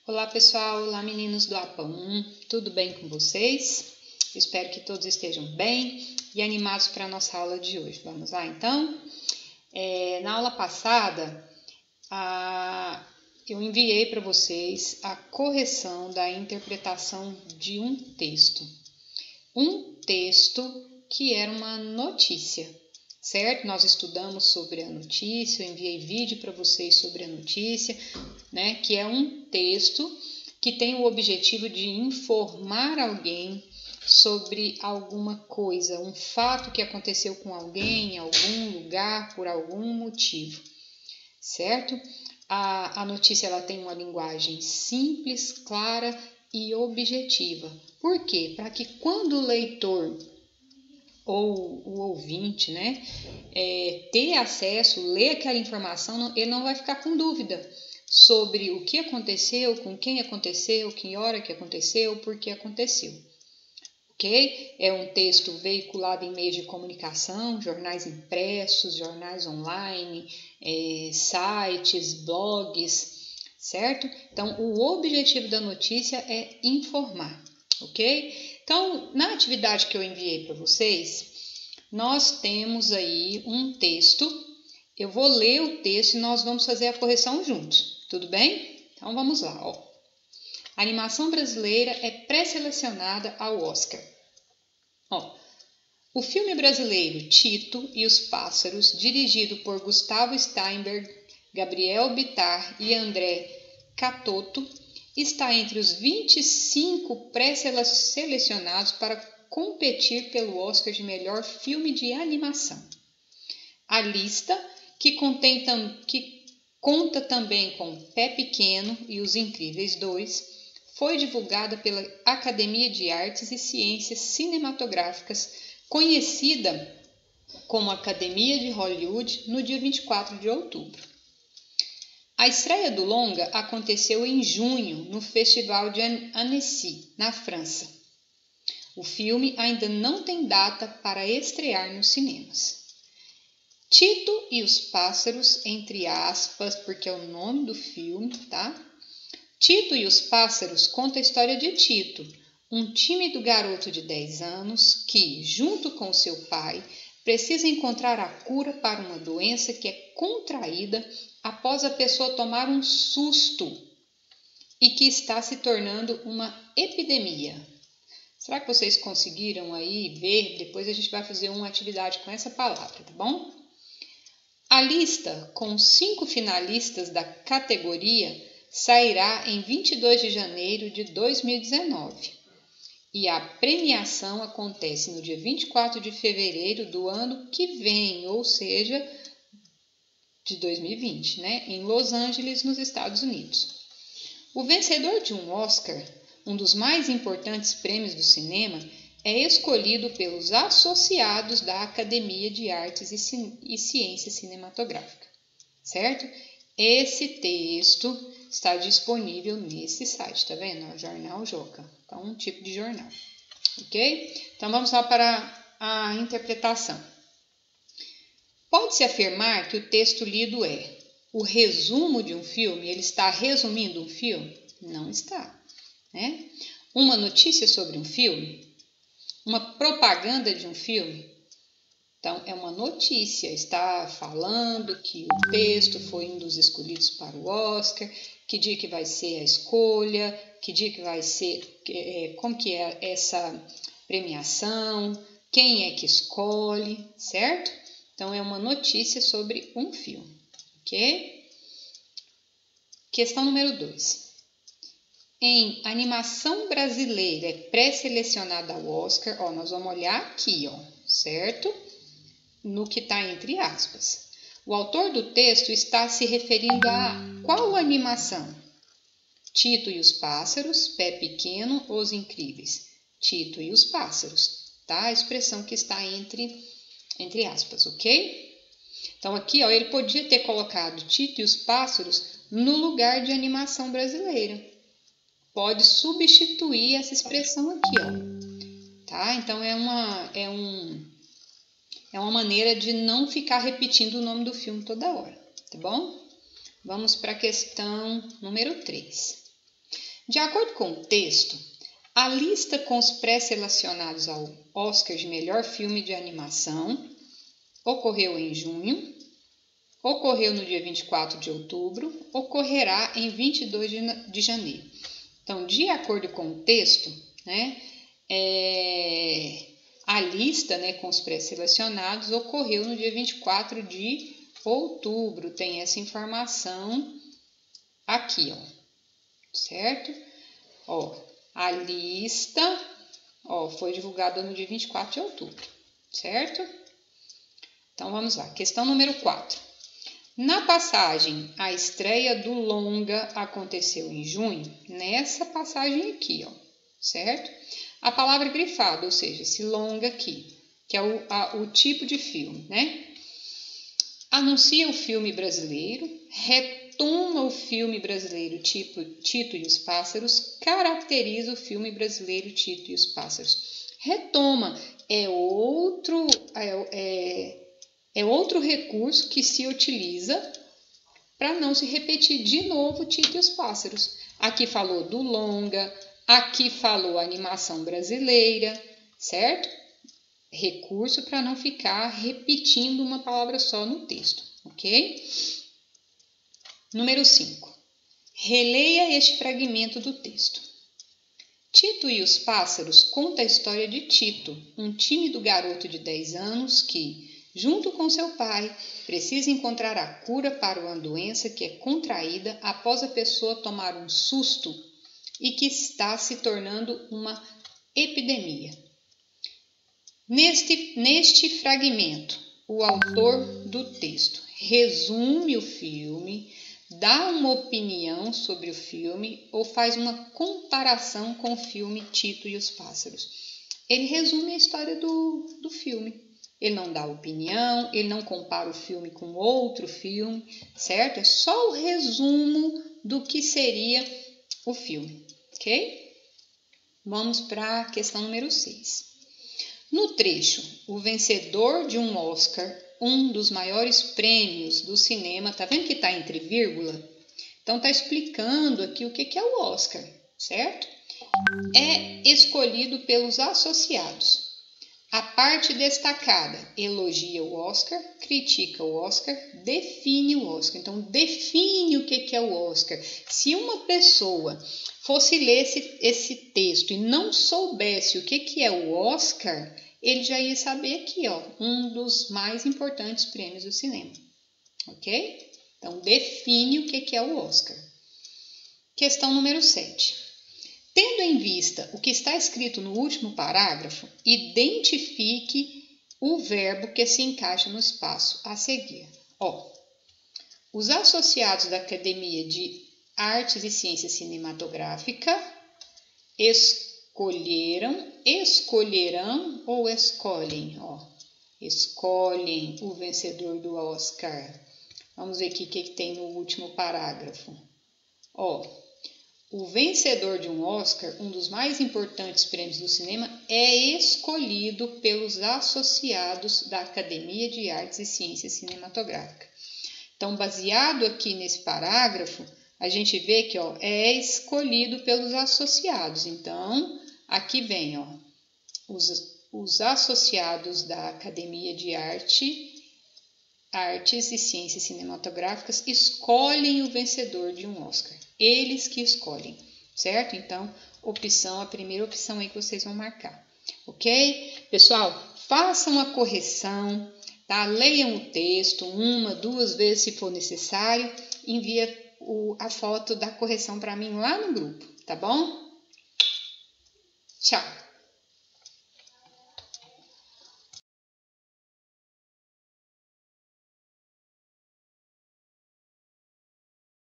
Olá pessoal, olá meninos do APA 1, tudo bem com vocês? Espero que todos estejam bem e animados para a nossa aula de hoje. Vamos lá então? Na aula passada, eu enviei para vocês a correção da interpretação de um texto. Um texto que era uma notícia, certo? Nós estudamos sobre a notícia, eu enviei vídeo para vocês sobre a notícia, né? Que é um texto que tem o objetivo de informar alguém sobre alguma coisa, um fato que aconteceu com alguém em algum lugar, por algum motivo, certo? A notícia ela tem uma linguagem simples, clara e objetiva. Por quê? Para que quando o leitor ou o ouvinte, né, ter acesso, ler aquela informação, ele não vai ficar com dúvida sobre o que aconteceu, com quem aconteceu, que hora que aconteceu, por que aconteceu. Ok? É um texto veiculado em meios de comunicação, jornais impressos, jornais online, sites, blogs, certo? Então, o objetivo da notícia é informar, ok? Então, na atividade que eu enviei para vocês, nós temos aí um texto. Eu vou ler o texto e nós vamos fazer a correção juntos, tudo bem? Então, vamos lá, ó. A animação brasileira é pré-selecionada ao Oscar. Ó, o filme brasileiro Tito e os Pássaros, dirigido por Gustavo Steinberg, Gabriel Bittar e André Catoto, está entre os 25 pré-selecionados para competir pelo Oscar de melhor filme de animação. A lista, que conta também com Pé Pequeno e Os Incríveis 2, foi divulgada pela Academia de Artes e Ciências Cinematográficas, conhecida como Academia de Hollywood, no dia 24 de outubro. A estreia do longa aconteceu em junho, no Festival de Annecy, na França. O filme ainda não tem data para estrear nos cinemas. Tito e os Pássaros, entre aspas, porque é o nome do filme, tá? Tito e os Pássaros conta a história de Tito, um tímido garoto de 10 anos que, junto com seu pai, precisa encontrar a cura para uma doença que é contraída após a pessoa tomar um susto e que está se tornando uma epidemia. Será que vocês conseguiram aí ver? Depois a gente vai fazer uma atividade com essa palavra, tá bom? A lista com 5 finalistas da categoria sairá em 22 de janeiro de 2019 e a premiação acontece no dia 24 de fevereiro do ano que vem, ou seja, de 2020, né, em Los Angeles, nos Estados Unidos. O vencedor de um Oscar, um dos mais importantes prêmios do cinema, é escolhido pelos associados da Academia de Artes e Ciências Cinematográficas, certo? Esse texto está disponível nesse site, tá vendo? O Jornal Joca, então um tipo de jornal, ok? Então vamos lá para a interpretação. Pode-se afirmar que o texto lido é o resumo de um filme? Ele está resumindo um filme? Não está, né? Uma notícia sobre um filme? Uma propaganda de um filme? Então, é uma notícia, está falando que o texto foi um dos escolhidos para o Oscar, que dia que vai ser a escolha, que dia que vai ser, como que é essa premiação, quem é que escolhe, certo? Então, é uma notícia sobre um filme, ok? Questão número 2. Em animação brasileira é pré-selecionada ao Oscar, ó, nós vamos olhar aqui, ó, certo? No que está entre aspas. O autor do texto está se referindo a qual animação? Tito e os Pássaros, Pé Pequeno, Os Incríveis. Tito e os Pássaros, tá? A expressão que está entre aspas, ok? Então aqui, ó, ele podia ter colocado Tito e os Pássaros no lugar de animação brasileira. Pode substituir essa expressão aqui, ó. tá? Então é uma maneira de não ficar repetindo o nome do filme toda hora, tá bom? Vamos para a questão número 3. De acordo com o texto, a lista com os pré-selecionados ao Oscar de melhor filme de animação ocorreu em junho, ocorreu no dia 24 de outubro, ocorrerá em 22 de janeiro. Então, de acordo com o texto, né, a lista, né, com os pré-selecionados ocorreu no dia 24 de outubro. Tem essa informação aqui, ó, certo? Ó, a lista, ó, foi divulgada no dia 24 de outubro, certo? Então, vamos lá. Questão número 4. Na passagem, a estreia do longa aconteceu em junho. Nessa passagem aqui, ó, certo? A palavra grifada, ou seja, esse longa aqui, que é o tipo de filme, né? Anuncia o filme brasileiro, retoma o filme brasileiro Tito e os Pássaros, caracteriza o filme brasileiro Tito e os Pássaros. Retoma é outro recurso que se utiliza para não se repetir de novo Tito e os Pássaros. Aqui falou do longa, aqui falou animação brasileira, certo? Recurso para não ficar repetindo uma palavra só no texto, ok? Número 5. Releia este fragmento do texto. Tito e os Pássaros conta a história de Tito, um tímido garoto de 10 anos que, junto com seu pai, precisa encontrar a cura para uma doença que é contraída após a pessoa tomar um susto e que está se tornando uma epidemia. Neste fragmento, o autor do texto resume o filme, dá uma opinião sobre o filme ou faz uma comparação com o filme Tito e os Pássaros. Ele resume a história do filme. Ele não dá opinião, ele não compara o filme com outro filme, certo? É só o resumo do que seria o filme, ok? Vamos para a questão número 6. No trecho, o vencedor de um Oscar, um dos maiores prêmios do cinema, tá vendo que tá entre vírgula? Então tá explicando aqui o que é o Oscar, certo? É escolhido pelos associados. A parte destacada elogia o Oscar, critica o Oscar, define o Oscar. Então, define o que é o Oscar. Se uma pessoa fosse ler esse texto e não soubesse o que é o Oscar, ele já ia saber aqui, ó, um dos mais importantes prêmios do cinema. Ok? Então, define o que é o Oscar. Questão número 7. Tendo em vista o que está escrito no último parágrafo, identifique o verbo que se encaixa no espaço a seguir. Ó, os associados da Academia de Artes e Ciências Cinematográficas escolherão ou escolhem? Ó, escolhem o vencedor do Oscar. Vamos ver aqui o que tem no último parágrafo. Ó, o vencedor de um Oscar, um dos mais importantes prêmios do cinema, é escolhido pelos associados da Academia de Artes e Ciências Cinematográficas. Então, baseado aqui nesse parágrafo, a gente vê que, ó, é escolhido pelos associados. Então, aqui vem, ó, os associados da Academia de Artes e Ciências Cinematográficas escolhem o vencedor de um Oscar. Eles que escolhem, certo? Então, a primeira opção aí que vocês vão marcar, ok? Pessoal, façam a correção, tá? Leiam o texto 1, 2 vezes se for necessário. Envia a foto da correção para mim lá no grupo, tá bom? Tchau!